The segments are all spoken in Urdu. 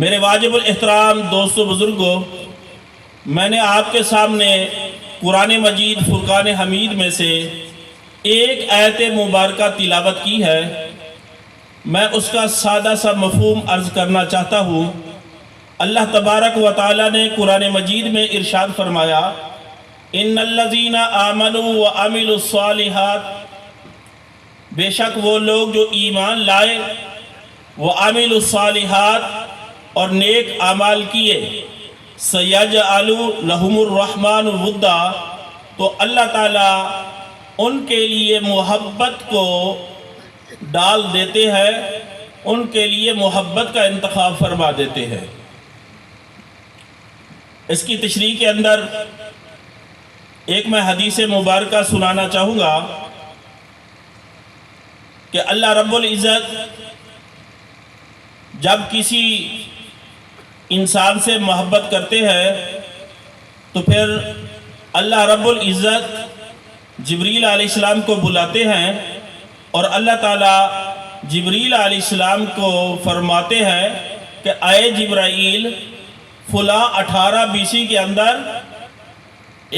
میرے واجب الاحترام دوستو بزرگوں، میں نے آپ کے سامنے قرآن مجید فرقان حمید میں سے ایک آیت مبارکہ تلاوت کی ہے۔ میں اس کا سادہ سا مفہوم عرض کرنا چاہتا ہوں۔ اللہ تبارک و تعالی نے قرآن مجید میں ارشاد فرمایا، ان الذین آمنوا وعملوا الصالحات، بے شک وہ لوگ جو ایمان لائے، وعملوا الصالحات اور نیک اعمال کیے، سیجعل لہم الرحمن ودا، تو اللہ تعالیٰ ان کے لیے محبت کو ڈال دیتے ہیں، ان کے لیے محبت کا انتخاب فرما دیتے ہیں۔ اس کی تشریح کے اندر ایک میں حدیث مبارکہ سنانا چاہوں گا کہ اللہ رب العزت جب کسی انسان سے محبت کرتے ہیں تو پھر اللہ رب العزت جبریل علیہ السلام کو بلاتے ہیں، اور اللہ تعالیٰ جبریل علیہ السلام کو فرماتے ہیں کہ اے جبرائیل، فلاں 18 BC کے اندر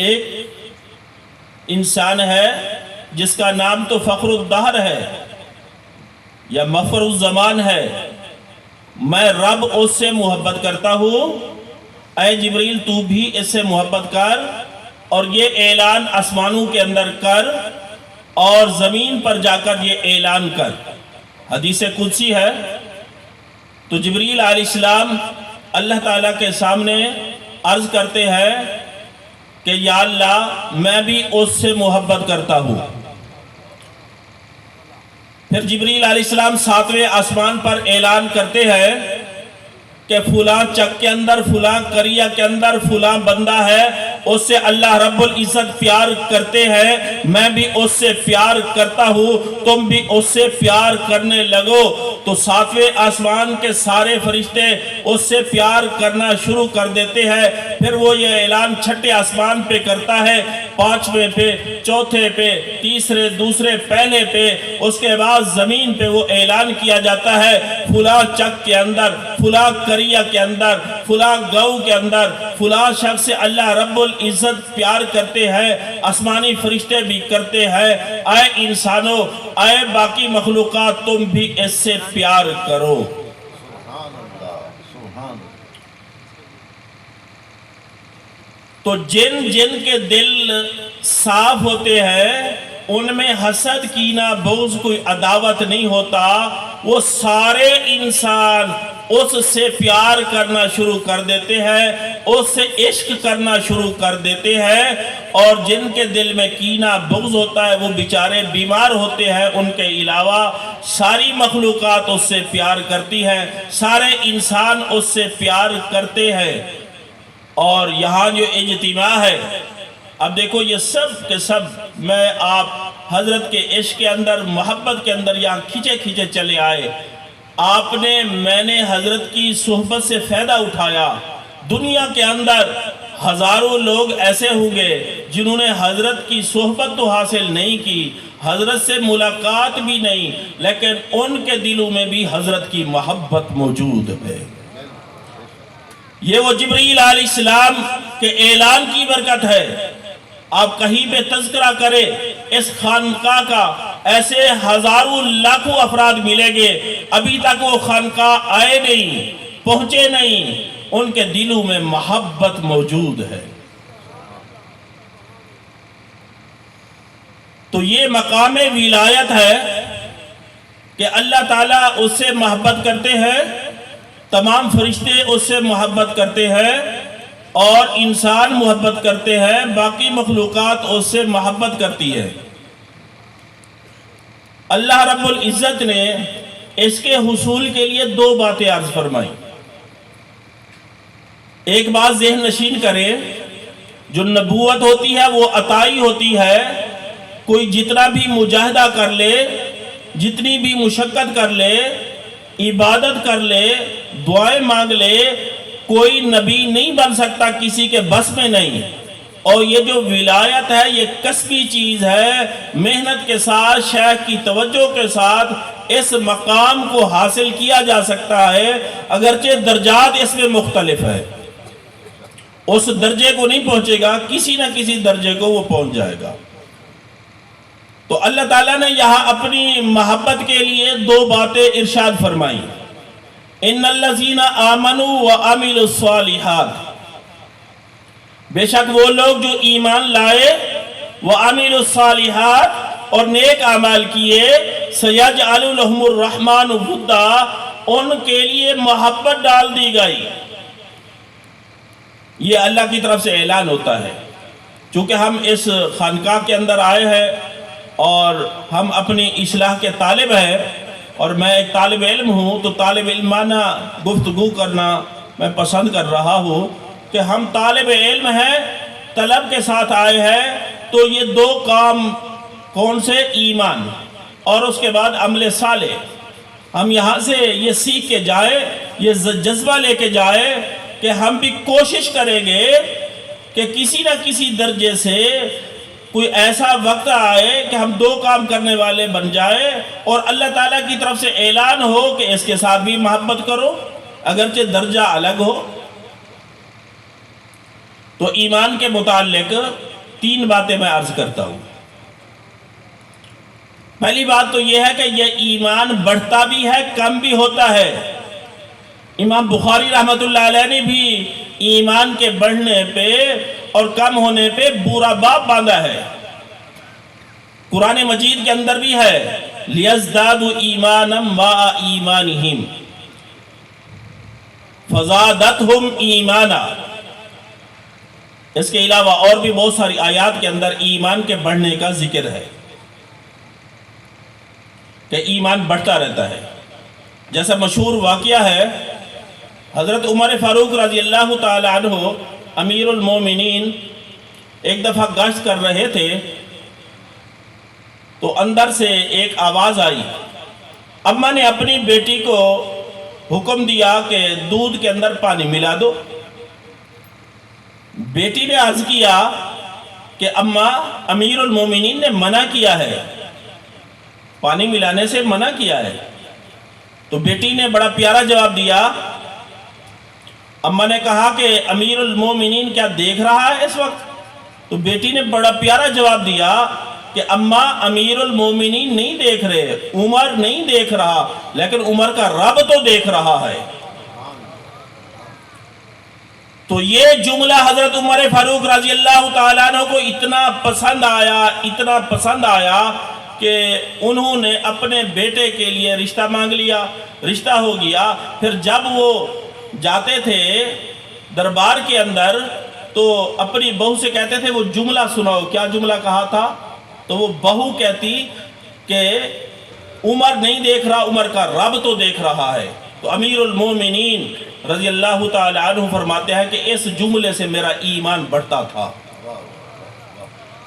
ایک انسان ہے جس کا نام تو فخر الدہر ہے یا مفر الزمان ہے، میں رب اس سے محبت کرتا ہوں، اے جبریل تو بھی اس سے محبت کر، اور یہ اعلان آسمانوں کے اندر کر اور زمین پر جا کر یہ اعلان کر۔ حدیث قدسی ہے۔ تو جبریل علیہ السلام اللہ تعالیٰ کے سامنے عرض کرتے ہیں کہ یا اللہ، میں بھی اس سے محبت کرتا ہوں۔ پھر جبریل علیہ السلام 7ویں آسمان پر اعلان کرتے ہیں کہ فلاں چک کے اندر، فلاں قریہ کے اندر فلاں بندہ ہے، اس سے اللہ رب العزت پیار کرتے ہیں، میں بھی اس سے پیار کرتا ہوں، تم بھی اس سے پیار کرنے لگو۔ تو 7ویں آسمان کے سارے فرشتے اس سے پیار کرنا شروع کر دیتے ہیں۔ پھر وہ یہ اعلان 6ٹھے آسمان پہ کرتا ہے، 5ویں پہ، 4تھے پہ، 3رے، دوسرے، پہلے پہ، اس کے بعد زمین پہ وہ اعلان کیا جاتا ہے، فلاں چک کے اندر، فلاں قریہ کے اندر، فلاں گاؤں کے اندر فلاں شخص سے اللہ رب العزت پیار کرتے ہیں، آسمانی فرشتے بھی کرتے ہیں۔ اے انسانوں، اے باقی مخلوقات، تم بھی اس سے پیار کرو۔ تو جن کے دل صاف ہوتے ہیں ان میں حسد، کینہ، بغض، کوئی عداوت نہیں ہوتا، وہ سارے انسان اس سے پیار کرنا شروع کر دیتے ہیں، اس سے عشق کرنا شروع کر دیتے ہیں۔ اور جن کے دل میں کینہ، بغض ہوتا ہے، وہ بیچارے بیمار ہوتے ہیں، ان کے علاوہ ساری مخلوقات اس سے پیار کرتی ہے، سارے انسان اس سے پیار کرتے ہیں۔ اور یہاں جو اجتماع ہے، اب دیکھو یہ سب کے سب میں آپ حضرت کے عشق کے اندر، محبت کے اندر یہاں کھچے چلے آئے۔ میں نے حضرت کی صحبت سے فائدہ اٹھایا۔ دنیا کے اندر ہزاروں لوگ ایسے ہوں گے جنہوں نے حضرت کی صحبت تو حاصل نہیں کی، حضرت سے ملاقات بھی نہیں، لیکن ان کے دلوں میں بھی حضرت کی محبت موجود ہے۔ یہ وہ جبریل علیہ السلام کے اعلان کی برکت ہے۔ آپ کہیں پہ تذکرہ کریں اس خانقاہ کا، ایسے ہزاروں لاکھوں افراد ملیں گے، ابھی تک وہ خانقاہ آئے نہیں، پہنچے نہیں، ان کے دلوں میں محبت موجود ہے۔ تو یہ مقام ولایت ہے کہ اللہ تعالیٰ اس سے محبت کرتے ہیں، تمام فرشتے اس سے محبت کرتے ہیں، اور انسان محبت کرتے ہیں، باقی مخلوقات اس سے محبت کرتی ہے۔ اللہ رب العزت نے اس کے حصول کے لیے 2 باتیں عرض فرمائی۔ ایک بات ذہن نشین کریں، جو نبوت ہوتی ہے وہ عطائی ہوتی ہے۔ کوئی جتنا بھی مجاہدہ کر لے، جتنی بھی مشقت کر لے، عبادت کر لے، دعائیں مانگ لے، کوئی نبی نہیں بن سکتا، کسی کے بس میں نہیں۔ اور یہ جو ولایت ہے یہ کسبی چیز ہے، محنت کے ساتھ، شیخ کی توجہ کے ساتھ اس مقام کو حاصل کیا جا سکتا ہے، اگرچہ درجات اس میں مختلف ہے۔ اس درجے کو نہیں پہنچے گا، کسی نہ کسی درجے کو وہ پہنچ جائے گا۔ تو اللہ تعالیٰ نے یہاں اپنی محبت کے لیے دو باتیں ارشاد فرمائی، ان الذین آمنوا وعملوا الصالحات، بے شک وہ لوگ جو ایمان لائے، وعملوا الصالحات اور نیک اعمال کیے، سیجعل لهم الرحمن ودا، ان کے لیے محبت ڈال دی گئی۔ یہ اللہ کی طرف سے اعلان ہوتا ہے، چونکہ ہم اس خانقاہ کے اندر آئے ہیں اور ہم اپنی اصلاح کے طالب ہیں، اور میں ایک طالب علم ہوں، تو طالب علمانہ گفتگو کرنا میں پسند کر رہا ہوں کہ ہم طالب علم ہیں، طلب کے ساتھ آئے ہیں، تو یہ دو کام کون سے؟ ایمان اور اس کے بعد عمل صالح۔ ہم یہاں سے یہ سیکھ کے جائے، یہ جذبہ لے کے جائے کہ ہم بھی کوشش کریں گے کہ کسی نہ کسی درجے سے کوئی ایسا وقت آئے کہ ہم دو کام کرنے والے بن جائے، اور اللہ تعالیٰ کی طرف سے اعلان ہو کہ اس کے ساتھ بھی محبت کرو، اگرچہ درجہ الگ ہو۔ تو ایمان کے متعلق تین باتیں میں عرض کرتا ہوں۔ پہلی بات تو یہ ہے کہ یہ ایمان بڑھتا بھی ہے، کم بھی ہوتا ہے۔ امام بخاری رحمۃ اللہ علیہ نے بھی ایمان کے بڑھنے پہ اور کم ہونے پہ پورا باب باندھا ہے۔ قرآن مجید کے اندر بھی ہے، لِيَزْدَادُوا إِيمَانًا مَعَ إِيمَانِهِمْ فَزَادَتْهُمْ إِيمَانًا۔ اس کے علاوہ اور بھی بہت ساری آیات کے اندر ایمان کے بڑھنے کا ذکر ہے کہ ایمان بڑھتا رہتا ہے۔ جیسا مشہور واقعہ ہے، حضرت عمر فاروق رضی اللہ تعالی عنہ امیر المومنین ایک دفعہ گشت کر رہے تھے، تو اندر سے ایک آواز آئی۔ اماں نے اپنی بیٹی کو حکم دیا کہ دودھ کے اندر پانی ملا دو۔ بیٹی نے عرض کیا کہ اماں، امیر المومنین نے منع کیا ہے، پانی ملانے سے منع کیا ہے۔ تو بیٹی نے بڑا پیارا جواب دیا۔ اماں نے کہا کہ امیر المومنین کیا دیکھ رہا ہے اس وقت؟ تو بیٹی نے بڑا پیارا جواب دیا کہ اماں، امیر المومنین نہیں دیکھ رہے، عمر نہیں دیکھ رہا، لیکن عمر کا رب تو دیکھ رہا ہے۔ تو یہ جملہ حضرت عمر فاروق رضی اللہ تعالیٰ عنہ کو اتنا پسند آیا کہ انہوں نے اپنے بیٹے کے لیے رشتہ مانگ لیا، رشتہ ہو گیا۔ پھر جب وہ جاتے تھے دربار کے اندر تو اپنی بہو سے کہتے تھے وہ جملہ سناؤ، کیا جملہ کہا تھا؟ تو وہ بہو کہتی کہ عمر نہیں دیکھ رہا، عمر کا رب تو دیکھ رہا ہے۔ تو امیر المومنین رضی اللہ تعالی عنہ فرماتے ہیں کہ اس جملے سے میرا ایمان بڑھتا تھا۔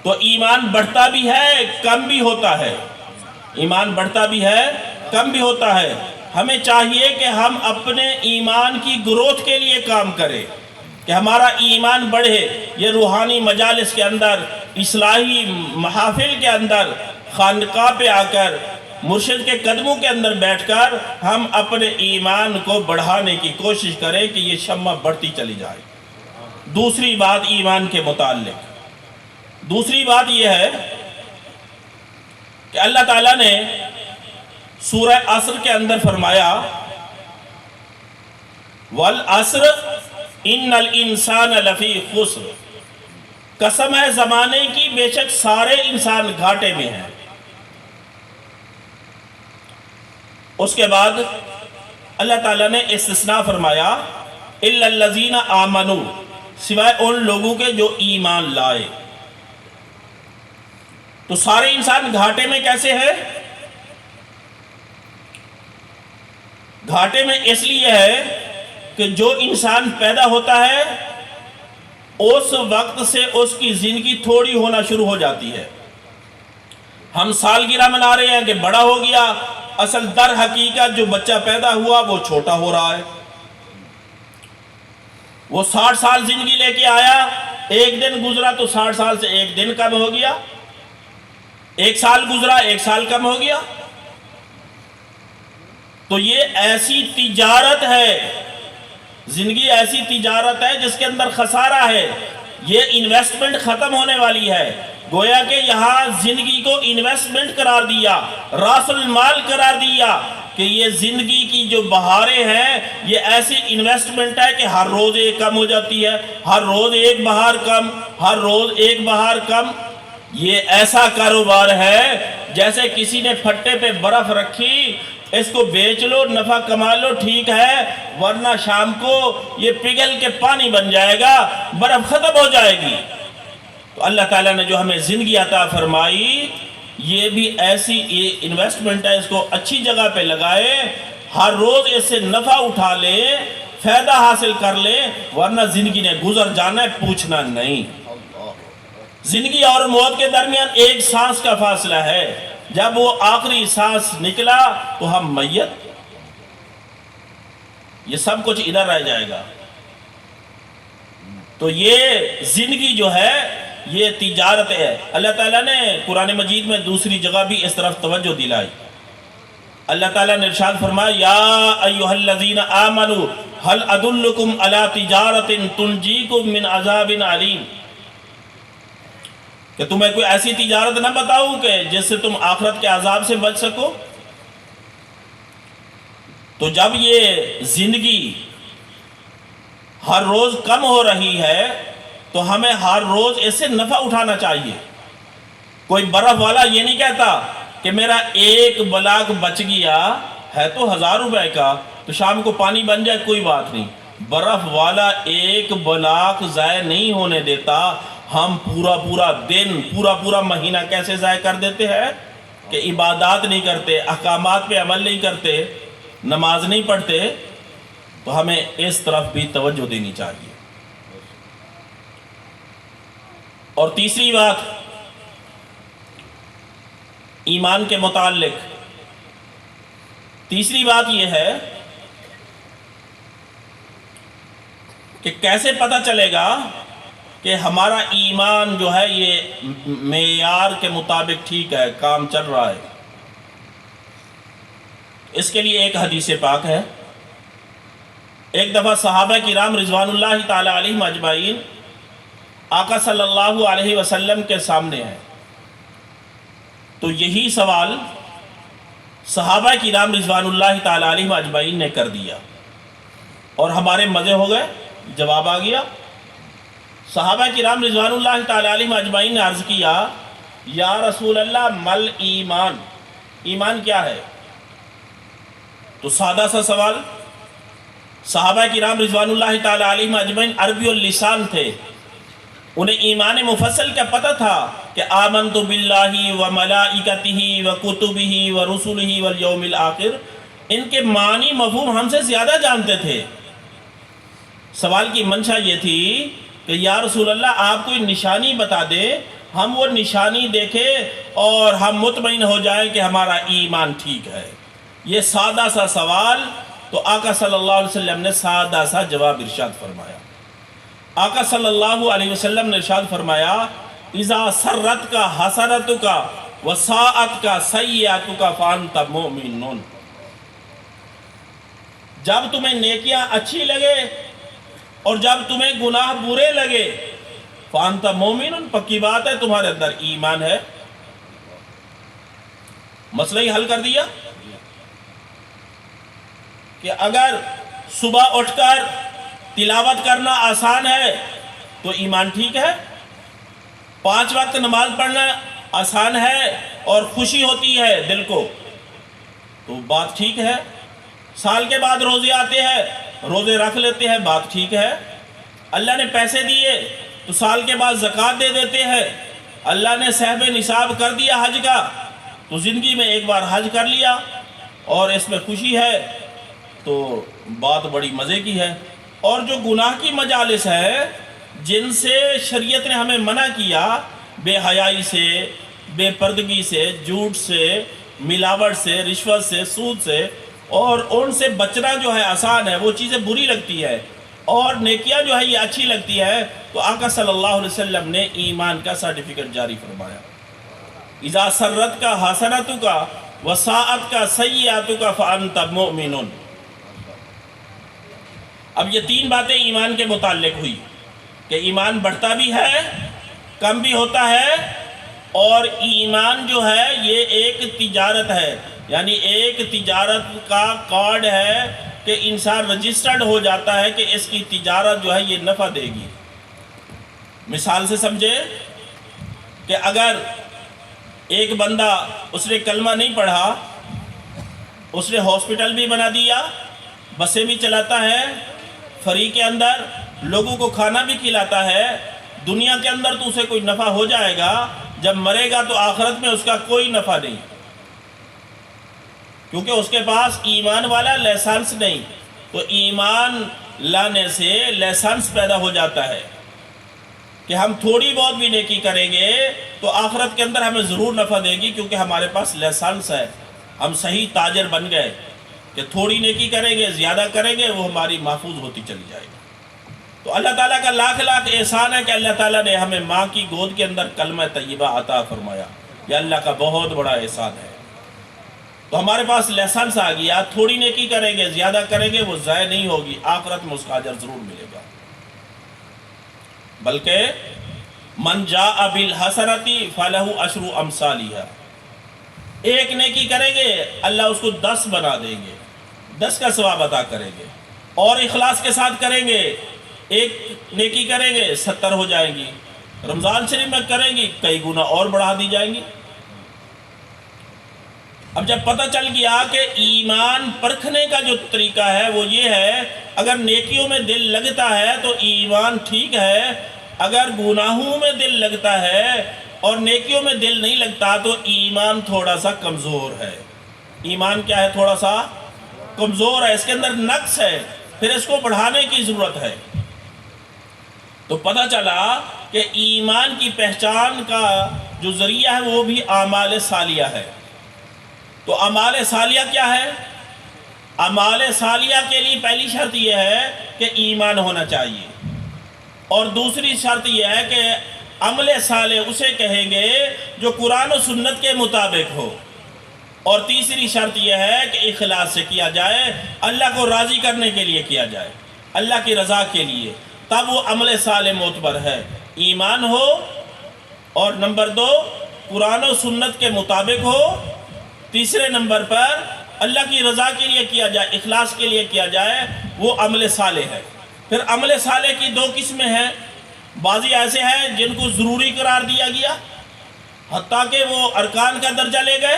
تو ایمان بڑھتا بھی ہے، کم بھی ہوتا ہے۔ ایمان بڑھتا بھی ہے، کم بھی ہوتا ہے۔ ہمیں چاہیے کہ ہم اپنے ایمان کی گروتھ کے لیے کام کریں، کہ ہمارا ایمان بڑھے۔ یہ روحانی مجالس کے اندر، اصلاحی محافل کے اندر، خانقاہ پہ آ کر، مرشد کے قدموں کے اندر بیٹھ کر ہم اپنے ایمان کو بڑھانے کی کوشش کریں کہ یہ شمع بڑھتی چلی جائے۔ دوسری بات ایمان کے متعلق، دوسری بات یہ ہے کہ اللہ تعالیٰ نے سورہ عصر کے اندر فرمایا، وَالْعَصْرِ إِنَّ الْإِنسَانَ لَفِي خُسْرٍ، قسم ہے زمانے کی، بے شک سارے انسان گھاٹے میں ہیں۔ اس کے بعد اللہ تعالیٰ نے استثناء فرمایا، إِلَّا الَّذِينَ آمَنُوا، سوائے ان لوگوں کے جو ایمان لائے۔ تو سارے انسان گھاٹے میں کیسے ہیں؟ گھاٹے میں اس لیے ہے کہ جو انسان پیدا ہوتا ہے اس وقت سے اس کی زندگی تھوڑی ہونا شروع ہو جاتی ہے۔ ہم سالگرہ منا رہے ہیں کہ بڑا ہو گیا، اصل در حقیقت جو بچہ پیدا ہوا وہ چھوٹا ہو رہا ہے۔ وہ 60 سال زندگی لے کے آیا، ایک دن گزرا تو 60 سال سے ایک دن کم ہو گیا، ایک سال گزرا 1 سال کم ہو گیا۔ تو یہ ایسی تجارت ہے، زندگی ایسی تجارت ہے جس کے اندر خسارہ ہے، یہ انویسٹمنٹ ختم ہونے والی ہے۔ گویا کہ یہاں زندگی کو انویسٹمنٹ قرار دیا، راس المال قرار دیا کہ یہ زندگی کی جو بہاریں ہیں یہ ایسی انویسٹمنٹ ہے کہ ہر روز ایک کم ہو جاتی ہے، ہر روز ایک بہار کم، ہر روز ایک بہار کم۔ یہ ایسا کاروبار ہے جیسے کسی نے پھٹے پہ برف رکھی، اس کو بیچ لو نفع کما لو ٹھیک ہے، ورنہ شام کو یہ پگھل کے پانی بن جائے گا، برف ختم ہو جائے گی۔ تو اللہ تعالیٰ نے جو ہمیں زندگی عطا فرمائی یہ بھی ایسی انویسٹمنٹ ہے، اس کو اچھی جگہ پہ لگائے، ہر روز اس سے نفع اٹھا لے، فائدہ حاصل کر لے، ورنہ زندگی نے گزر جانا ہے، پوچھنا نہیں۔ زندگی اور موت کے درمیان ایک سانس کا فاصلہ ہے، جب وہ آخری سانس نکلا تو ہم میت، یہ سب کچھ ادھر رہ جائے گا۔ تو یہ زندگی جو ہے یہ تجارت ہے۔ اللہ تعالیٰ نے قرآن مجید میں دوسری جگہ بھی اس طرف توجہ دلائی۔ اللہ تعالیٰ نے ارشاد فرمایا یا ایھا الذین آمنوا هل ادلکم علی تجارت تنجیکم من عذاب علیم، کہ تمہیں کوئی ایسی تجارت نہ بتاؤں کہ جس سے تم آخرت کے عذاب سے بچ سکو۔ تو جب یہ زندگی ہر روز کم ہو رہی ہے تو ہمیں ہر روز اس سے نفع اٹھانا چاہیے۔ کوئی برف والا یہ نہیں کہتا کہ میرا ایک بلاک بچ گیا ہے تو 1000 روپے کا، تو شام کو پانی بن جائے کوئی بات نہیں۔ برف والا ایک بلاک ضائع نہیں ہونے دیتا۔ ہم پورا دن پورا مہینہ کیسے ضائع کر دیتے ہیں کہ عبادات نہیں کرتے، احکامات پہ عمل نہیں کرتے، نماز نہیں پڑھتے۔ تو ہمیں اس طرف بھی توجہ دینی چاہیے۔ اور تیسری بات ایمان کے متعلق، تیسری بات یہ ہے کہ کیسے پتہ چلے گا کہ ہمارا ایمان جو ہے یہ معیار کے مطابق ٹھیک ہے، کام چل رہا ہے۔ اس کے لیے ایک حدیث پاک ہے۔ ایک دفعہ صحابہ کرام رضوان اللہ تعالی علیہم اجمعین آقا صلی اللہ علیہ وسلم کے سامنے ہے، تو یہی سوال صحابہ کرام رضوان اللہ تعالی علیہم اجمعین نے کر دیا اور ہمارے مزے ہو گئے، جواب آ گیا۔ صحابہ کرام رضوان اللہ تعالی علیہم اجمعین نے عرض کیا یا رسول اللہ مل ایمان، ایمان کیا ہے؟ تو سادہ سا سوال۔ صحابہ کرام رضوان اللہ تعالی علیہم اجمعین عربی اللسان تھے، انہیں ایمان مفصل کا پتہ تھا کہ آمنت باللہ و ملائکتہ و کتبہ و رسلہ والیوم الآخر، ان کے معنی مفہوم ہم سے زیادہ جانتے تھے۔ سوال کی منشا یہ تھی کہ یا رسول اللہ آپ کوئی نشانی بتا دیں، ہم وہ نشانی دیکھیں اور ہم مطمئن ہو جائیں کہ ہمارا ایمان ٹھیک ہے۔ یہ سادہ سا سوال، تو آقا صلی اللہ علیہ وسلم نے سادہ سا جواب ارشاد فرمایا۔ آقا صلی اللہ علیہ وسلم نے ارشاد فرمایا اذا سرت کا حسنت کا وساعت کا سیئات کا فانت مؤمن، جب تمہیں نیکیاں اچھی لگے اور جب تمہیں گناہ برے لگے، فانت مومن، پکی بات ہے تمہارے اندر ایمان ہے۔ مسئلہ ہی حل کر دیا کہ اگر صبح اٹھ کر تلاوت کرنا آسان ہے تو ایمان ٹھیک ہے، 5 وقت نماز پڑھنا آسان ہے اور خوشی ہوتی ہے دل کو تو بات ٹھیک ہے، سال کے بعد روزے آتے ہیں، روزے رکھ لیتے ہیں، بات ٹھیک ہے، اللہ نے پیسے دیے تو سال کے بعد زکوٰۃ دے دیتے ہیں، اللہ نے صاحب نصاب کر دیا حج کا تو زندگی میں ایک بار حج کر لیا اور اس میں خوشی ہے تو بات بڑی مزے کی ہے۔ اور جو گناہ کی مجالس ہے جن سے شریعت نے ہمیں منع کیا، بے حیائی سے، بے پردگی سے، جھوٹ سے، ملاوٹ سے، رشوت سے، سود سے، اور ان سے بچنا جو ہے آسان ہے، وہ چیزیں بری لگتی ہے، اور نیکیاں جو ہے یہ اچھی لگتی ہے تو آقا صلی اللہ علیہ وسلم نے ایمان کا سرٹیفکیٹ جاری فرمایا، اذا سرت کا حسنت کا وساعت کا سیئات کا فانت مؤمن۔ اب یہ تین باتیں ایمان کے متعلق ہوئی کہ ایمان بڑھتا بھی ہے، کم بھی ہوتا ہے، اور ایمان جو ہے یہ ایک تجارت ہے، یعنی ایک تجارت کا کارڈ ہے کہ انسان رجسٹرڈ ہو جاتا ہے کہ اس کی تجارت جو ہے یہ نفع دے گی۔ مثال سے سمجھے کہ اگر ایک بندہ اس نے کلمہ نہیں پڑھا، اس نے ہاسپٹل بھی بنا دیا، بسیں بھی چلاتا ہے، فری کے اندر لوگوں کو کھانا بھی کھلاتا ہے، دنیا کے اندر تو اسے کوئی نفع ہو جائے گا، جب مرے گا تو آخرت میں اس کا کوئی نفع نہیں، کیونکہ اس کے پاس ایمان والا لائسنس نہیں۔ تو ایمان لانے سے لائسنس پیدا ہو جاتا ہے کہ ہم تھوڑی بہت بھی نیکی کریں گے تو آخرت کے اندر ہمیں ضرور نفع دے گی، کیونکہ ہمارے پاس لائسنس ہے، ہم صحیح تاجر بن گئے کہ تھوڑی نیکی کریں گے، زیادہ کریں گے، وہ ہماری محفوظ ہوتی چلی جائے گی۔ تو اللہ تعالیٰ کا لاکھ لاکھ احسان ہے کہ اللہ تعالیٰ نے ہمیں ماں کی گود کے اندر کلمہ طیبہ عطا فرمایا، یہ اللہ کا بہت بڑا احسان ہے۔ تو ہمارے پاس لائسنس آ گیا، تھوڑی نیکی کریں گے، زیادہ کریں گے، وہ ضائع نہیں ہوگی، آخرت میں اس کا اجر ضرور ملے گا۔ بلکہ من جاء بالحسنۃ فلہ عشر امثالھا، ایک نیکی کریں گے اللہ اس کو 10 بنا دیں گے، 10 کا ثواب عطا کریں گے، اور اخلاص کے ساتھ کریں گے، ایک نیکی کریں گے 70 ہو جائیں گی، رمضان شریف میں کریں گی کئی گنا اور بڑھا دی جائیں گی۔ اب جب پتہ چل گیا کہ ایمان پرکھنے کا جو طریقہ ہے وہ یہ ہے، اگر نیکیوں میں دل لگتا ہے تو ایمان ٹھیک ہے، اگر گناہوں میں دل لگتا ہے اور نیکیوں میں دل نہیں لگتا تو ایمان تھوڑا سا کمزور ہے۔ ایمان کیا ہے؟ تھوڑا سا کمزور ہے، اس کے اندر نقص ہے، پھر اس کو بڑھانے کی ضرورت ہے۔ تو پتہ چلا کہ ایمان کی پہچان کا جو ذریعہ ہے وہ بھی اعمال صالحہ ہے۔ تو اعمال صالحہ کیا ہے؟ اعمال صالحہ کے لیے پہلی شرط یہ ہے کہ ایمان ہونا چاہیے، اور دوسری شرط یہ ہے کہ عمل صالح اسے کہیں گے جو قرآن و سنت کے مطابق ہو، اور تیسری شرط یہ ہے کہ اخلاص سے کیا جائے، اللہ کو راضی کرنے کے لیے کیا جائے، اللہ کی رضا کے لیے، تب وہ عمل صالح معتبر ہے۔ ایمان ہو، اور نمبر 2 قرآن و سنت کے مطابق ہو، تیسرے نمبر پر اللہ کی رضا کے لیے کیا جائے، اخلاص کے لیے کیا جائے، وہ عمل صالح ہے۔ پھر عمل صالح کی 2 قسمیں ہیں، بعضی ایسے ہیں جن کو ضروری قرار دیا گیا حتیٰ کہ وہ ارکان کا درجہ لے گئے،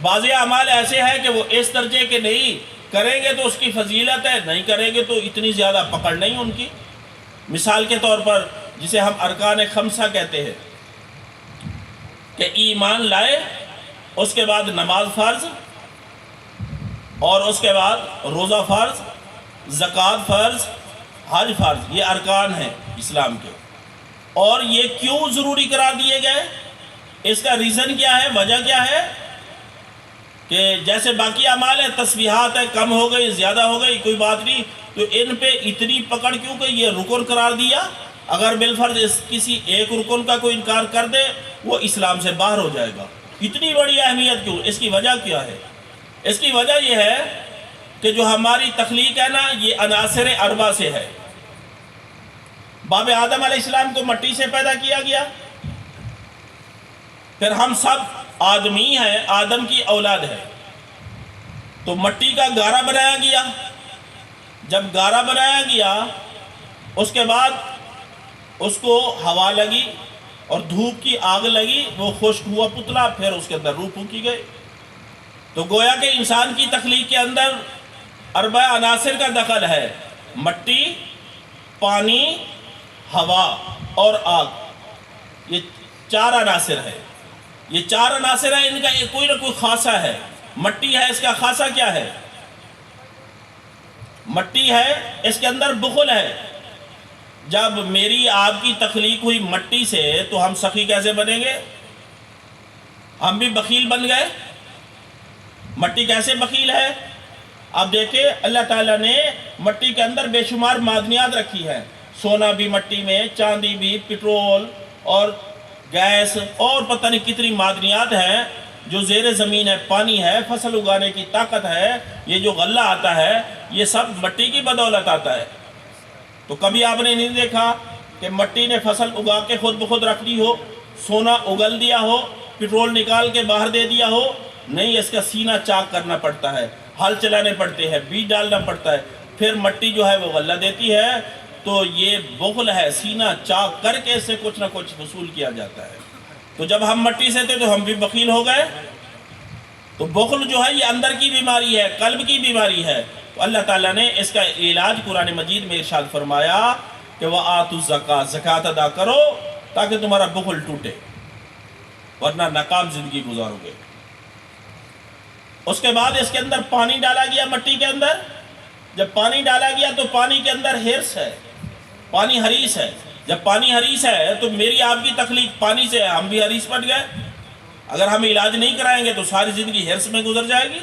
بعضی اعمال ایسے ہیں کہ وہ اس درجے کے نہیں، کریں گے تو اس کی فضیلت ہے، نہیں کریں گے تو اتنی زیادہ پکڑ نہیں ان کی۔ مثال کے طور پر جسے ہم ارکان خمسہ کہتے ہیں کہ ایمان لائے، اس کے بعد نماز فرض، اور اس کے بعد روزہ فرض، زکوٰۃ فرض، حج فرض، یہ ارکان ہیں اسلام کے۔ اور یہ کیوں ضروری قرار دیے گئے؟ اس کا ریزن کیا ہے، وجہ کیا ہے؟ کہ جیسے باقی اعمال ہے، تسبیحات ہے، کم ہو گئی، زیادہ ہو گئی، کوئی بات نہیں، تو ان پہ اتنی پکڑ کیوں کہ یہ رکن قرار دیا؟ اگر بالفرض کسی ایک رکن کا کوئی انکار کر دے وہ اسلام سے باہر ہو جائے گا، اتنی بڑی اہمیت کیوں؟ اس کی وجہ کیا ہے؟ اس کی وجہ یہ ہے کہ جو ہماری تخلیق ہے نا، یہ عناصر اربع سے ہے۔ باب آدم علیہ السلام کو مٹی سے پیدا کیا گیا، پھر ہم سب آدمی ہیں، آدم کی اولاد ہے، تو مٹی کا گارا بنایا گیا۔ جب گارا بنایا گیا اس کے بعد اس کو ہوا لگی اور دھوپ کی آگ لگی، وہ خشک ہوا پتلا، پھر اس کے اندر روح پھونکی گئی۔ تو گویا کہ انسان کی تخلیق کے اندر اربع عناصر کا دخل ہے، مٹی، پانی، ہوا اور آگ، یہ 4 عناصر ہے۔ یہ 4 عناصر ہیں، ان کا کوئی نہ کوئی خاصہ ہے۔ مٹی ہے، اس کا خاصہ کیا ہے؟ مٹی ہے، اس کے اندر بخل ہے۔ جب میری آپ کی تخلیق ہوئی مٹی سے تو ہم سخی کیسے بنیں گے؟ ہم بھی بخیل بن گئے۔ مٹی کیسے بخیل ہے؟ آپ دیکھیں اللہ تعالیٰ نے مٹی کے اندر بے شمار معدنیات رکھی ہیں، سونا بھی مٹی میں، چاندی بھی، پٹرول اور گیس اور پتہ نہیں کتنی معدنیات ہیں جو زیر زمین ہے، پانی ہے، فصل اگانے کی طاقت ہے۔ یہ جو غلہ آتا ہے یہ سب مٹی کی بدولت آتا ہے۔ تو کبھی آپ نے نہیں دیکھا کہ مٹی نے فصل اگا کے خود بخود رکھ دی ہو، سونا اگل دیا ہو، پٹرول نکال کے باہر دے دیا ہو؟ نہیں، اس کا سینہ چاک کرنا پڑتا ہے، ہل چلانے پڑتے ہیں، بیج ڈالنا پڑتا ہے، پھر مٹی جو ہے وہ غلہ دیتی ہے۔ تو یہ بخل ہے، سینہ چاک کر کے اس سے کچھ نہ کچھ حصول کیا جاتا ہے۔ تو جب ہم مٹی سے تھے تو ہم بھی بخیل ہو گئے۔ تو بخل جو ہے یہ اندر کی بیماری ہے، قلب کی بیماری ہے۔ تو اللہ تعالیٰ نے اس کا علاج قرآن مجید میں ارشاد فرمایا کہ وَآتُوا الزَّکَاۃَ، زکوٰۃ ادا کرو تاکہ تمہارا بخل ٹوٹے، ورنہ ناکام زندگی گزارو گے۔ اس کے بعد اس کے اندر پانی ڈالا گیا، مٹی کے اندر جب پانی ڈالا گیا تو پانی کے اندر ہرس ہے، پانی حریص ہے۔ جب پانی حریص ہے تو میری آپ کی تخلیق پانی سے ہے، ہم بھی حریص پڑ گئے۔ اگر ہم علاج نہیں کرائیں گے تو ساری زندگی ہرس میں گزر جائے گی۔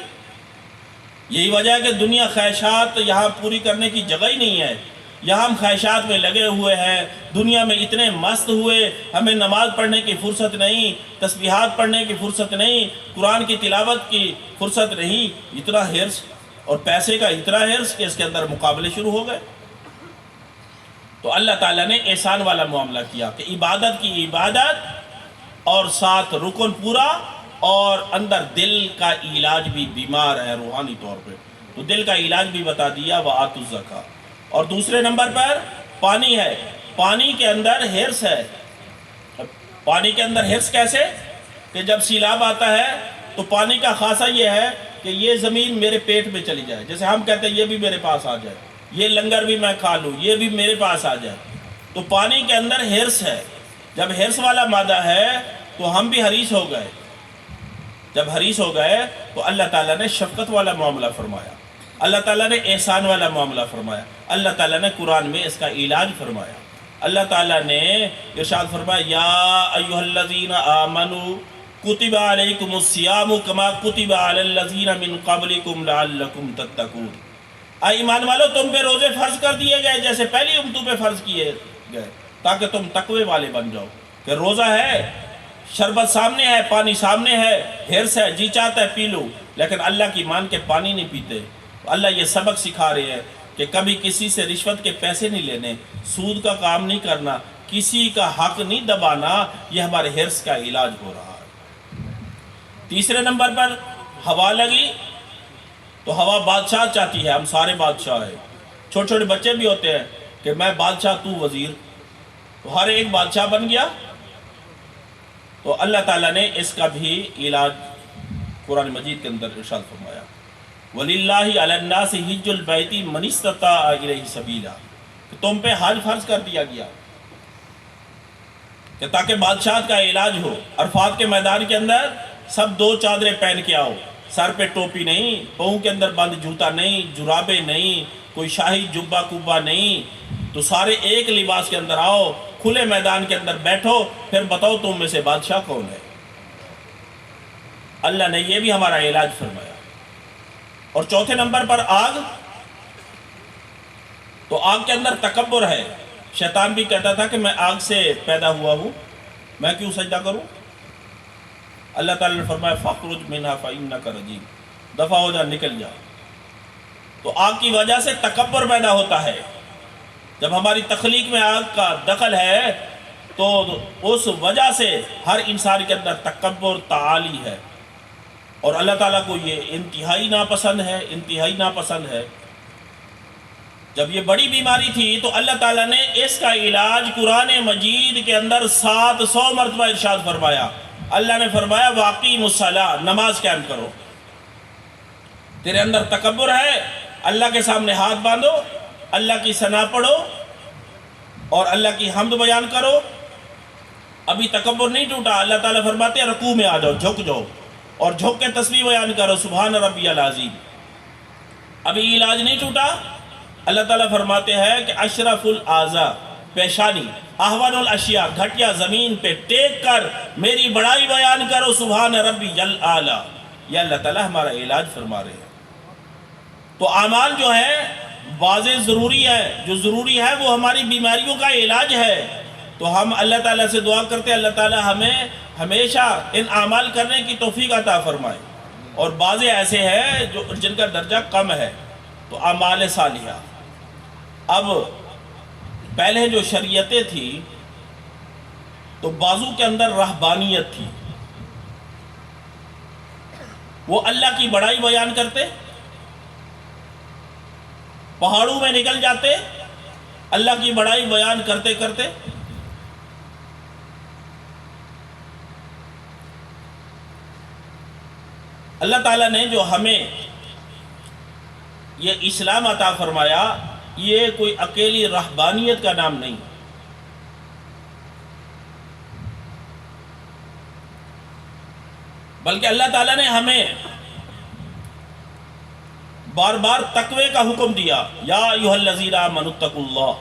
یہی وجہ ہے کہ دنیا خواہشات یہاں پوری کرنے کی جگہ ہی نہیں ہے۔ یہاں ہم خواہشات میں لگے ہوئے ہیں، دنیا میں اتنے مست ہوئے، ہمیں نماز پڑھنے کی فرصت نہیں، تسبیحات پڑھنے کی فرصت نہیں، قرآن کی تلاوت کی فرصت نہیں۔ اتنا ہرس اور پیسے کا اتنا ہرس کہ اس کے اندر مقابلے شروع ہو گئے۔ تو اللہ تعالیٰ نے احسان والا معاملہ کیا کہ عبادت کی عبادت اور ساتھ رکن پورا، اور اندر دل کا علاج بھی، بیمار ہے روحانی طور پہ تو دل کا علاج بھی بتا دیا، وَآتُوا الزَّکَاۃَ۔ اور دوسرے نمبر پر پانی ہے، پانی کے اندر ہرس ہے۔ پانی کے اندر ہرس کیسے کہ جب سیلاب آتا ہے تو پانی کا خاصہ یہ ہے کہ یہ زمین میرے پیٹ میں چلی جائے، جیسے ہم کہتے ہیں یہ بھی میرے پاس آ جائے، یہ لنگر بھی میں کھا لوں، یہ بھی میرے پاس آ جائے۔ تو پانی کے اندر ہرس ہے۔ جب ہرس والا مادہ ہے تو ہم بھی حریص ہو گئے۔ جب حریص ہو گئے تو اللہ تعالیٰ نے شفقت والا معاملہ فرمایا، اللہ تعالیٰ نے احسان والا معاملہ فرمایا، اللہ تعالیٰ نے قرآن میں اس کا علاج فرمایا۔ اللہ تعالیٰ نے ارشاد فرمایا یا ایھا الذین آمنوا کتب علیکم الصیام کما کتب علی الذین من قبلکم لعلکم تتقون۔ اے ایمان والو، تم پہ روزے فرض کر دیے گئے جیسے پہلی امتوں پہ فرض کیے گئے تاکہ تم تقوی والے بن جاؤ۔ کہ روزہ ہے، شربت سامنے ہے، پانی سامنے ہے، ہرس ہے، جی چاہتا ہے پی لو، لیکن اللہ کی مان کے پانی نہیں پیتے۔ اللہ یہ سبق سکھا رہے ہیں کہ کبھی کسی سے رشوت کے پیسے نہیں لینے، سود کا کام نہیں کرنا، کسی کا حق نہیں دبانا، یہ ہمارے ہرس کا علاج ہو رہا ہے۔ تیسرے نمبر پر ہوا لگی تو ہوا بادشاہ چاہتی ہے، ہم سارے بادشاہ ہیں، چھوٹے چھوٹے بچے بھی ہوتے ہیں کہ میں بادشاہ تو وزیر، تو ہر ایک بادشاہ بن گیا۔ تو اللہ تعالیٰ نے اس کا بھی علاج قرآن مجید کے اندر ارشاد فرمایا وَلِلَّهِ عَلَى النَّاسِ حِجُّ الْبَيْتِ مَنِ اسْتَطَاعَ إِلَيْهِ سَبِيلًا، کہ تم پہ حج فرض کر دیا گیا کہ تاکہ بادشاہت کا علاج ہو۔ عرفات کے میدان کے اندر سب دو چادریں پہن کے آؤ، سر پہ ٹوپی نہیں، پاؤں کے اندر بند جوتا نہیں، جرابے نہیں، کوئی شاہی جبہ کبا نہیں، تو سارے ایک لباس کے اندر آؤ، کھلے میدان کے اندر بیٹھو، پھر بتاؤ تم میں سے بادشاہ کون ہے۔ اللہ نے یہ بھی ہمارا علاج فرمایا۔ اور چوتھے نمبر پر آگ، تو آگ کے اندر تکبر ہے۔ شیطان بھی کہتا تھا کہ میں آگ سے پیدا ہوا ہوں، میں کیوں سجدہ کروں؟ اللہ تعالیٰ نے فرمایا فَاخْرُجْ مِنْهَا فَإِنَّكَ رَجِيمٌ، دفع ہو جا، نکل جا۔ تو آگ کی وجہ سے تکبر پیدا ہوتا ہے۔ جب ہماری تخلیق میں آگ کا دخل ہے تو اس وجہ سے ہر انسان کے اندر تکبر تعالی ہے، اور اللہ تعالیٰ کو یہ انتہائی ناپسند ہے، انتہائی ناپسند ہے۔ جب یہ بڑی بیماری تھی تو اللہ تعالیٰ نے اس کا علاج قرآن مجید کے اندر 700 مرتبہ ارشاد فرمایا۔ اللہ نے فرمایا وَأَقِیمُوا الصَّلَاةَ، نماز قائم کرو۔ تیرے اندر تکبر ہے، اللہ کے سامنے ہاتھ باندھو، اللہ کی ثنا پڑھو اور اللہ کی حمد بیان کرو۔ ابھی تکبر نہیں ٹوٹا، اللہ تعالیٰ فرماتے ہیں رکوع میں آ جاؤ، جھک جاؤ اور جھک کے تسبیح بیان کرو، سبحان ربی العظیم۔ ابھی علاج نہیں ٹوٹا، اللہ تعالیٰ فرماتے ہیں کہ اشرف الاعضاء، پیشانی، احوان الاشیاء، گھٹیا زمین پہ ٹیک کر میری بڑائی بیان کرو، سبحان ربی الاعلیٰ۔ یہ اللہ تعالیٰ ہمارا علاج فرما رہے ہیں۔ تو اعمال جو ہے واضح ضروری ہے، جو ضروری ہے وہ ہماری بیماریوں کا علاج ہے. تو ہم اللہ تعالیٰ سے دعا کرتے ہیں اللہ تعالیٰ ہمیں ہمیشہ ان اعمال کرنے کی توفیق عطا فرمائے. اور بعض ایسے ہیں جن کا درجہ کم ہے، تو اعمال صالحہ. اب پہلے جو شریعتیں تھی تو بعضوں کے اندر رہبانیت تھی، وہ اللہ کی بڑائی بیان کرتے، پہاڑوں میں نکل جاتے اللہ کی بڑائی بیان کرتے کرتے. اللہ تعالیٰ نے جو ہمیں یہ اسلام عطا فرمایا، یہ کوئی اکیلی رہبانیت کا نام نہیں، بلکہ اللہ تعالیٰ نے ہمیں بار بار تقوی کا حکم دیا. یا ایھا الذین آمنوا اتقوا اللہ.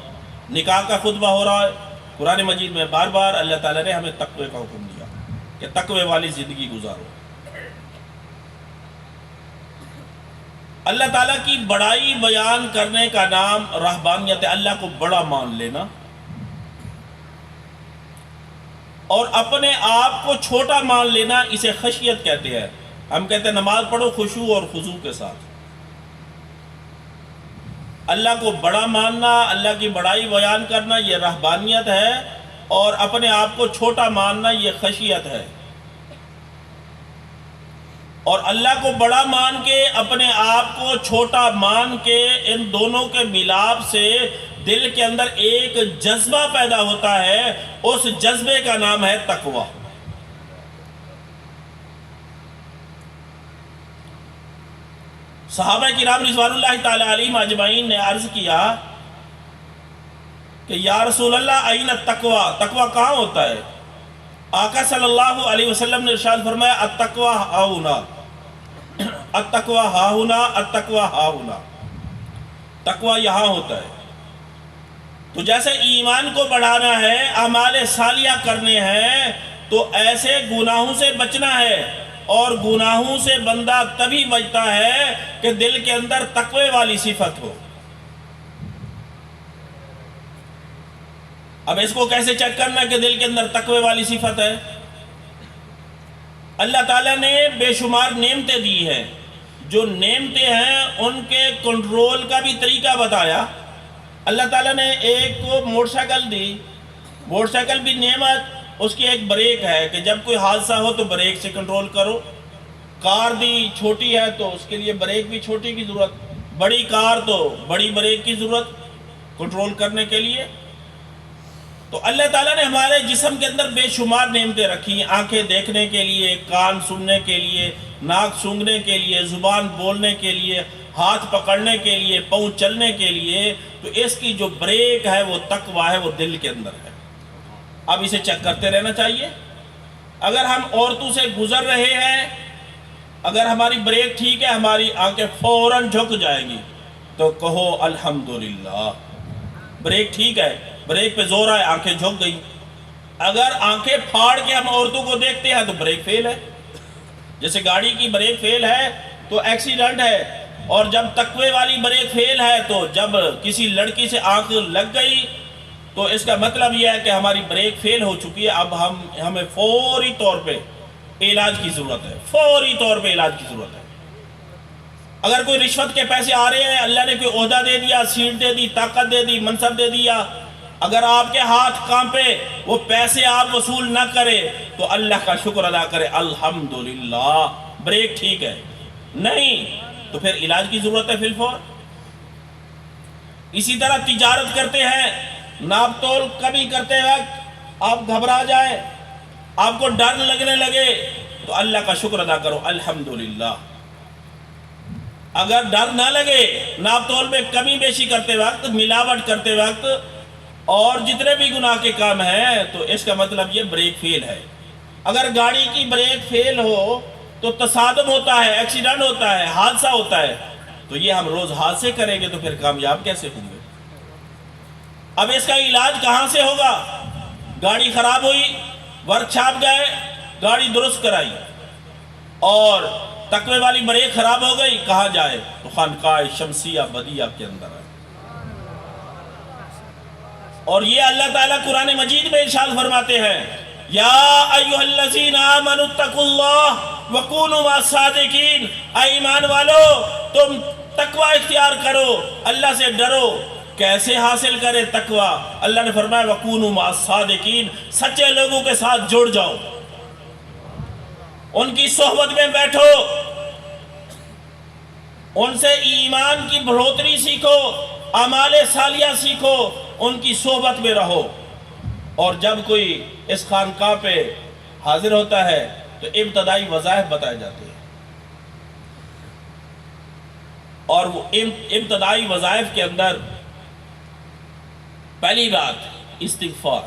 نکاح کا خطبہ ہو رہا ہے قرآن مجید میں، بار بار اللہ تعالیٰ نے ہمیں تقوی کا حکم دیا کہ تقوی والی زندگی گزارو. اللہ تعالیٰ کی بڑائی بیان کرنے کا نام رہبانیت ہے، اللہ کو بڑا مان لینا اور اپنے آپ کو چھوٹا مان لینا، اسے خشیت کہتے ہیں. ہم کہتے ہیں نماز پڑھو خشوع اور خضوع کے ساتھ. اللہ کو بڑا ماننا، اللہ کی بڑائی بیان کرنا، یہ رہبانیت ہے، اور اپنے آپ کو چھوٹا ماننا یہ خشیت ہے. اور اللہ کو بڑا مان کے اپنے آپ کو چھوٹا مان کے ان دونوں کے ملاپ سے دل کے اندر ایک جذبہ پیدا ہوتا ہے، اس جذبے کا نام ہے تقوی. صحابہ کرام رضوان اللہ تعالی علیہم اجمعین نے عرض کیا کہ یا رسول اللہ این التقوی، تقوی کہاں ہوتا ہے؟ آقا صلی اللہ علیہ وسلم نے ارشاد فرمایا التقوی ہاہنا، التقوی ہاہنا، التقوی ہاہنا. تقوی یہاں ہوتا ہے. تو جیسے ایمان کو بڑھانا ہے، اعمال صالحہ کرنے ہیں، تو ایسے گناہوں سے بچنا ہے. اور گناہوں سے بندہ تبھی بچتا ہے کہ دل کے اندر تقوی والی صفت ہو. اب اس کو کیسے چیک کرنا کہ دل کے اندر تقوی والی صفت ہے؟ اللہ تعالیٰ نے بے شمار نعمتیں دی ہیں، جو نعمتیں ہیں ان کے کنٹرول کا بھی طریقہ بتایا. اللہ تعالیٰ نے ایک کو موٹر سائیکل دی، موٹر سائیکل بھی نعمت، اس کی ایک بریک ہے کہ جب کوئی حادثہ ہو تو بریک سے کنٹرول کرو. کار دی چھوٹی ہے تو اس کے لیے بریک بھی چھوٹی کی ضرورت، بڑی کار تو بڑی بریک کی ضرورت کنٹرول کرنے کے لیے. تو اللہ تعالیٰ نے ہمارے جسم کے اندر بے شمار نعمتیں رکھی، آنکھیں دیکھنے کے لیے، کان سننے کے لیے، ناک سونگھنے کے لیے، زبان بولنے کے لیے، ہاتھ پکڑنے کے لیے، پاؤں چلنے کے لیے. تو اس کی جو بریک ہے وہ تقوی ہے، وہ دل کے اندر ہے. اب اسے چیک کرتے رہنا چاہیے. اگر ہم عورتوں سے گزر رہے ہیں، اگر ہماری بریک ٹھیک ہے، ہماری آنکھیں فوراً جھک جائیں گی، تو کہو الحمدللہ بریک ٹھیک ہے، بریک پہ زور آئے، آنکھیں جھک گئی. اگر آنکھیں پھاڑ کے ہم عورتوں کو دیکھتے ہیں تو بریک فیل ہے. جیسے گاڑی کی بریک فیل ہے تو ایکسیڈنٹ ہے، اور جب تقوی والی بریک فیل ہے تو جب کسی لڑکی سے آنکھ لگ گئی تو اس کا مطلب یہ ہے کہ ہماری بریک فیل ہو چکی ہے. اب ہمیں فوری طور پہ علاج کی ضرورت ہے، فوری طور پہ علاج کی ضرورت ہے. اگر کوئی رشوت کے پیسے آ رہے ہیں، اللہ نے کوئی عہدہ دے دیا، سیٹ دے دی، طاقت دے دی، منصب دے دیا، اگر آپ کے ہاتھ کانپے، وہ پیسے آپ وصول نہ کرے تو اللہ کا شکر ادا کرے، الحمدللہ بریک ٹھیک ہے. نہیں تو پھر علاج کی ضرورت ہے فی الفور. اسی طرح تجارت کرتے ہیں، ناپ تول کبھی کرتے وقت آپ گھبرا جائیں، آپ کو ڈر لگنے لگے، تو اللہ کا شکر ادا کرو، الحمدللہ. اگر ڈر نہ لگے، ناپ تول میں کمی بیشی کرتے وقت، ملاوٹ کرتے وقت، اور جتنے بھی گناہ کے کام ہیں، تو اس کا مطلب یہ بریک فیل ہے. اگر گاڑی کی بریک فیل ہو تو تصادم ہوتا ہے، ایکسیڈنٹ ہوتا ہے، حادثہ ہوتا ہے. تو یہ ہم روز حادثے کریں گے تو پھر کامیاب کیسے ہوں گے؟ اب اس کا علاج کہاں سے ہوگا؟ گاڑی خراب ہوئی، ورک شاپ گئے، گاڑی درست کرائی، اور تقوی والی بریک خراب ہو گئی، کہاں جائے؟ تو خانقاہ شمسیہ بدیہ کے اندر ہے۔ اور یہ اللہ تعالیٰ قرآن مجید میں ارشاد فرماتے ہیں، یا ایھا الذین آمنوا اتقوا اللہ وکونوا مع الصادقین، اے ایمان والو تم تقوی اختیار کرو، اللہ سے ڈرو۔ کیسے حاصل کرے تقوی؟ اللہ نے فرمایا وکونوا مع الصادقین، سچے لوگوں کے ساتھ جڑ جاؤ، ان کی صحبت میں بیٹھو، ان سے ایمان کی بڑھوتری سیکھو، اعمال صالحہ سیکھو، ان کی صحبت میں رہو۔ اور جب کوئی اس خانقاہ پہ حاضر ہوتا ہے تو ابتدائی وظائف بتائے جاتے ہیں، اور وہ ابتدائی وظائف کے اندر پہلی بات استغفار،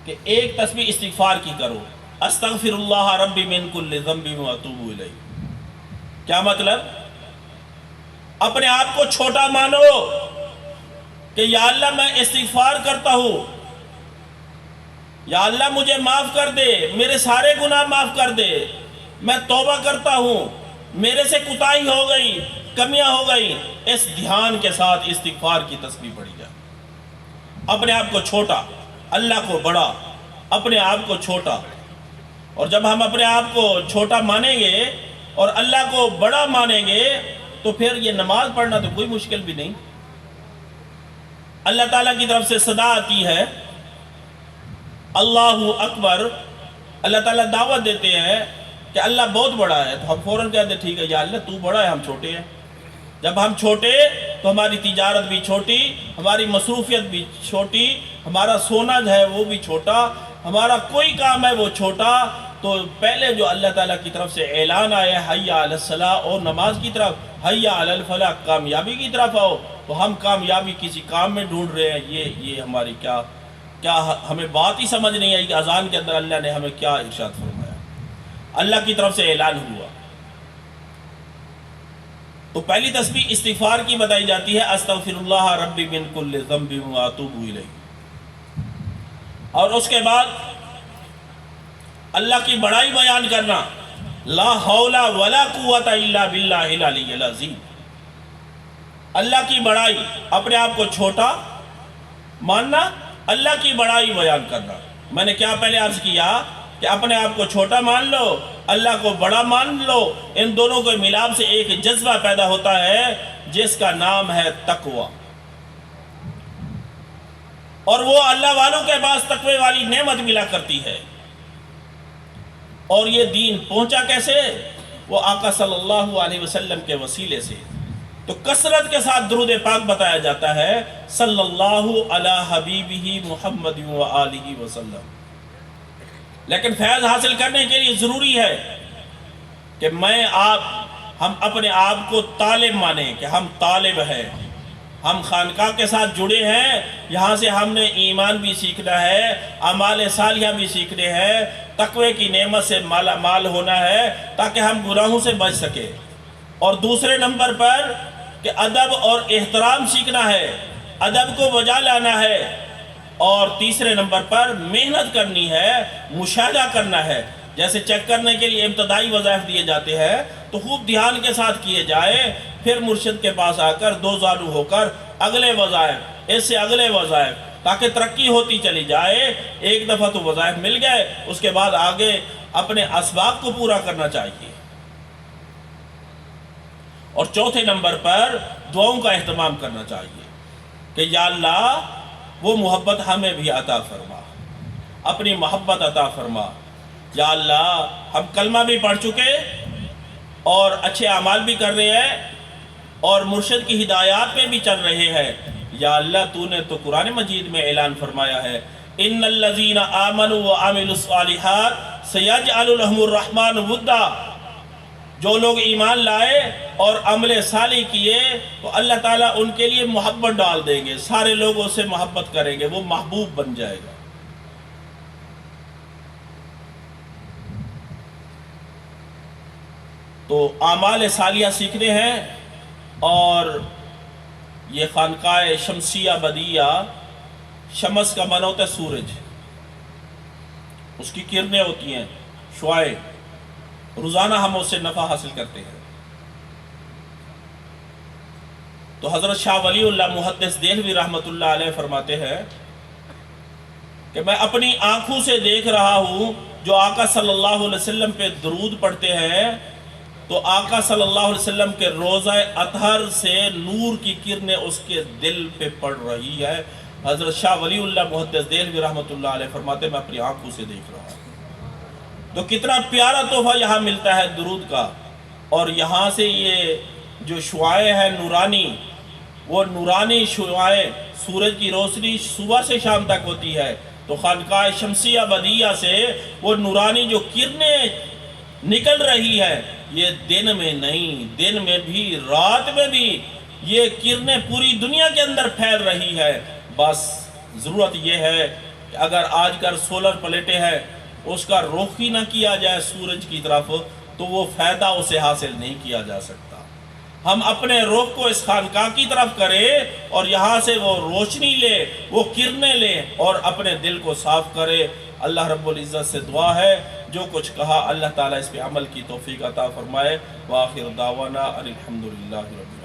کہ ایک تسبیح استغفار کی کرو، استغفر اللہ ربی من کل ذنب واتوب الیہ۔ کیا مطلب؟ اپنے آپ کو چھوٹا مانو کہ یا اللہ میں استغفار کرتا ہوں، یا اللہ مجھے معاف کر دے، میرے سارے گناہ معاف کر دے، میں توبہ کرتا ہوں، میرے سے کوتاہی ہو گئی، کمیاں ہو گئی۔ اس دھیان کے ساتھ استغفار کی تسبیح پڑھی جائے۔ اپنے آپ کو چھوٹا، اللہ کو بڑا، اپنے آپ کو چھوٹا۔ اور جب ہم اپنے آپ کو چھوٹا مانیں گے اور اللہ کو بڑا مانیں گے تو پھر یہ نماز پڑھنا تو کوئی مشکل بھی نہیں۔ اللہ تعالیٰ کی طرف سے صدا آتی ہے اللہ اکبر، اللہ تعالیٰ دعوت دیتے ہیں کہ اللہ بہت بڑا ہے، تو ہم فوراً کہتے ہیں ٹھیک ہے یا اللہ تو بڑا ہے، ہم چھوٹے ہیں۔ جب ہم چھوٹے تو ہماری تجارت بھی چھوٹی، ہماری مصروفیت بھی چھوٹی، ہمارا سونا جو ہے وہ بھی چھوٹا، ہمارا کوئی کام ہے وہ چھوٹا۔ تو پہلے جو اللہ تعالیٰ کی طرف سے اعلان آیا حیا علی الصلاۃ، اور نماز کی طرف حیا علی الفلاح، کامیابی کی طرف آؤ، تو ہم کامیابی کسی کام میں ڈھونڈ رہے ہیں۔ یہ ہماری کیا ہمیں بات ہی سمجھ نہیں آئی کہ اذان کے اندر اللہ نے ہمیں کیا ارشاد فرمایا۔ اللہ کی طرف سے اعلان ہوا تو پہلی تسبیح استغفار کی بتائی جاتی ہے، استغفر اللہ ربی من کل ذنب واتوب الیہ۔ اور اس کے بعد اللہ کی بڑائی بیان کرنا، لا حول ولا قوت الا باللہ العلی العظیم۔ اللہ کی بڑائی، اپنے آپ کو چھوٹا ماننا، اللہ کی بڑائی بیان کرنا۔ میں نے کیا پہلے عرض کیا کہ اپنے آپ کو چھوٹا مان لو، اللہ کو بڑا مان لو، ان دونوں کے ملاپ سے ایک جذبہ پیدا ہوتا ہے جس کا نام ہے تقوی۔ اور وہ اللہ والوں کے پاس تقوی والی نعمت ملا کرتی ہے۔ اور یہ دین پہنچا کیسے؟ وہ آقا صلی اللہ علیہ وسلم کے وسیلے سے۔ تو کثرت کے ساتھ درود پاک بتایا جاتا ہے، صلی اللہ علی حبیبہ محمد وآلہ وسلم۔ لیکن فیض حاصل کرنے کے لیے ضروری ہے کہ ہم اپنے آپ کو طالب مانیں، کہ ہم طالب ہیں، ہم خانقاہ کے ساتھ جڑے ہیں، یہاں سے ہم نے ایمان بھی سیکھنا ہے، اعمال صالحہ بھی سیکھنے ہیں، تقوی کی نعمت سے مالا مال ہونا ہے تاکہ ہم گناہوں سے بچ سکیں۔ اور دوسرے نمبر پر کہ ادب اور احترام سیکھنا ہے، ادب کو بجا لانا ہے۔ اور تیسرے نمبر پر محنت کرنی ہے، مشاہدہ کرنا ہے۔ جیسے چیک کرنے کے لیے ابتدائی وظائف دیے جاتے ہیں تو خوب دھیان کے ساتھ کیے جائے، پھر مرشد کے پاس آ کر دو زانو ہو کر اگلے وظائف، اس سے اگلے وظائف، تاکہ ترقی ہوتی چلی جائے۔ ایک دفعہ تو وظائف مل گئے، اس کے بعد آگے اپنے اسباق کو پورا کرنا چاہیے۔ اور چوتھے نمبر پر دعاؤں کا اہتمام کرنا چاہیے کہ یا اللہ وہ محبت ہمیں بھی عطا فرما، اپنی محبت عطا فرما۔ یا اللہ ہم کلمہ بھی پڑھ چکے اور اچھے اعمال بھی کر رہے ہیں اور مرشد کی ہدایات پہ بھی چل رہے ہیں۔ یا اللہ تو نے تو قرآن مجید میں اعلان فرمایا ہے، ان الذین آمنوا وعملوا الصالحات سیجعل لهم الرحمن ودا۔ جو لوگ ایمان لائے اور عمل صالح کیے تو اللہ تعالیٰ ان کے لیے محبت ڈال دیں گے، سارے لوگوں سے محبت کریں گے، وہ محبوب بن جائے گا۔ تو اعمال صالحہ سیکھنے ہیں، اور یہ خانقاہ شمسیہ بدیہ، شمس کا معنی ہوتا ہے سورج، اس کی کرنیں ہوتی ہیں، شعاعیں، روزانہ ہم اس سے نفع حاصل کرتے ہیں۔ تو حضرت شاہ ولی اللہ محدث دہلوی رحمۃ اللہ علیہ فرماتے ہیں کہ میں اپنی آنکھوں سے دیکھ رہا ہوں جو آقا صلی اللہ علیہ وسلم پہ درود پڑھتے ہیں تو آقا صلی اللہ علیہ وسلم کے روضہ اطہر سے نور کی کرنیں اس کے دل پہ پڑ رہی ہے۔ حضرت شاہ ولی اللہ محدث دہلوی رحمۃ اللہ علیہ فرماتے ہیں میں اپنی آنکھوں سے دیکھ رہا ہوں۔ تو کتنا پیارا تحفہ یہاں ملتا ہے درود کا، اور یہاں سے یہ جو شعائیں ہیں نورانی، وہ نورانی شعائیں سورج کی روشنی صبح سے شام تک ہوتی ہے، تو خانقاہ شمسیہ بدیہ سے وہ نورانی جو کرنیں نکل رہی ہے، یہ دن میں نہیں، دن میں بھی رات میں بھی یہ کرنیں پوری دنیا کے اندر پھیل رہی ہے۔ بس ضرورت یہ ہے کہ اگر آج کل سولر پلیٹیں ہیں اس کا رخ ہی نہ کیا جائے سورج کی طرف تو وہ فائدہ اسے حاصل نہیں کیا جا سکتا۔ ہم اپنے رخ کو اس خانقاہ کی طرف کریں اور یہاں سے وہ روشنی لے، وہ کرنیں لے اور اپنے دل کو صاف کرے۔ اللہ رب العزت سے دعا ہے جو کچھ کہا اللہ تعالیٰ اس پہ عمل کی توفیق عطا فرمائے۔ وآخر دعوانا ان الحمدللہ رب العالمین۔